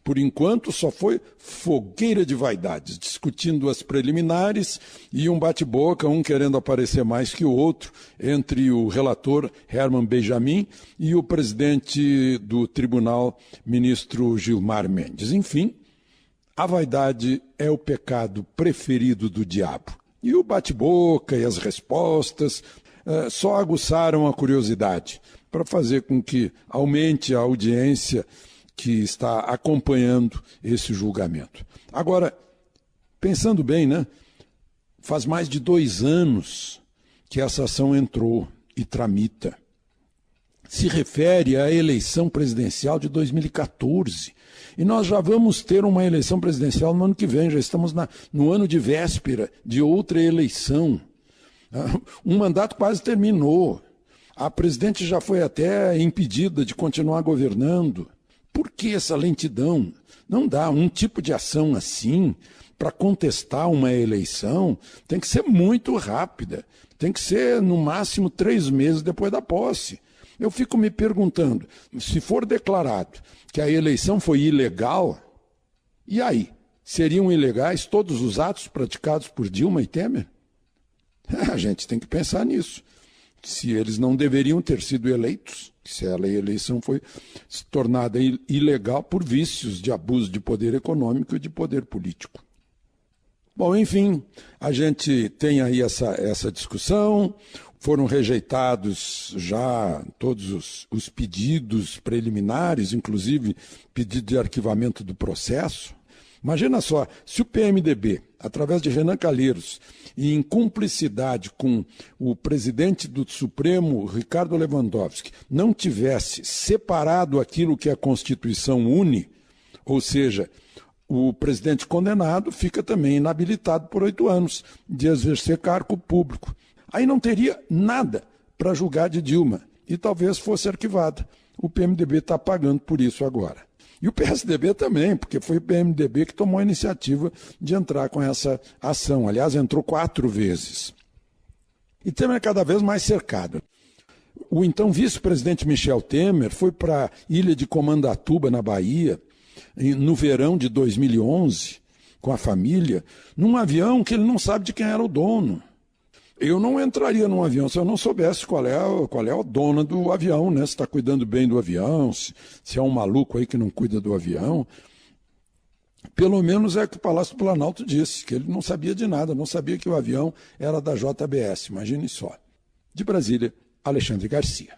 Por enquanto, só foi fogueira de vaidades, discutindo as preliminares e um bate-boca, um querendo aparecer mais que o outro, entre o relator Herman Benjamin e o presidente do tribunal, ministro Gilmar Mendes. Enfim, a vaidade é o pecado preferido do diabo. E o bate-boca e as respostas só aguçaram a curiosidade para fazer com que aumente a audiência que está acompanhando esse julgamento. Agora, pensando bem, né? Faz mais de 2 anos que essa ação entrou e tramita. Se refere à eleição presidencial de 2014. E nós já vamos ter uma eleição presidencial no ano que vem, já estamos no ano de véspera de outra eleição. Um mandato quase terminou. A presidente já foi até impedida de continuar governando. Por que essa lentidão? Não dá um tipo de ação assim para contestar uma eleição. Tem que ser muito rápida. Tem que ser, no máximo, 3 meses depois da posse. Eu fico me perguntando, se for declarado que a eleição foi ilegal, e aí? Seriam ilegais todos os atos praticados por Dilma e Temer? A gente tem que pensar nisso. Se eles não deveriam ter sido eleitos, se a eleição foi tornada ilegal por vícios de abuso de poder econômico e de poder político. Bom, enfim, a gente tem aí essa discussão, foram rejeitados já todos os pedidos preliminares, inclusive pedido de arquivamento do processo. Imagina só, se o PMDB, através de Renan Calheiros, e em cumplicidade com o presidente do Supremo, Ricardo Lewandowski, não tivesse separado aquilo que a Constituição une, ou seja, o presidente condenado fica também inabilitado por 8 anos de exercer cargo público. Aí não teria nada para julgar de Dilma e talvez fosse arquivada. O PMDB está pagando por isso agora. E o PSDB também, porque foi o PMDB que tomou a iniciativa de entrar com essa ação. Aliás, entrou 4 vezes. E Temer é cada vez mais cercado. O então vice-presidente Michel Temer foi para a ilha de Comandatuba, na Bahia, no verão de 2011, com a família, num avião que ele não sabe de quem era o dono. Eu não entraria num avião se eu não soubesse qual é o dono do avião, né? Se está cuidando bem do avião, se é um maluco aí que não cuida do avião. Pelo menos é o que o Palácio do Planalto disse, que ele não sabia de nada, não sabia que o avião era da JBS, imagine só. De Brasília, Alexandre Garcia.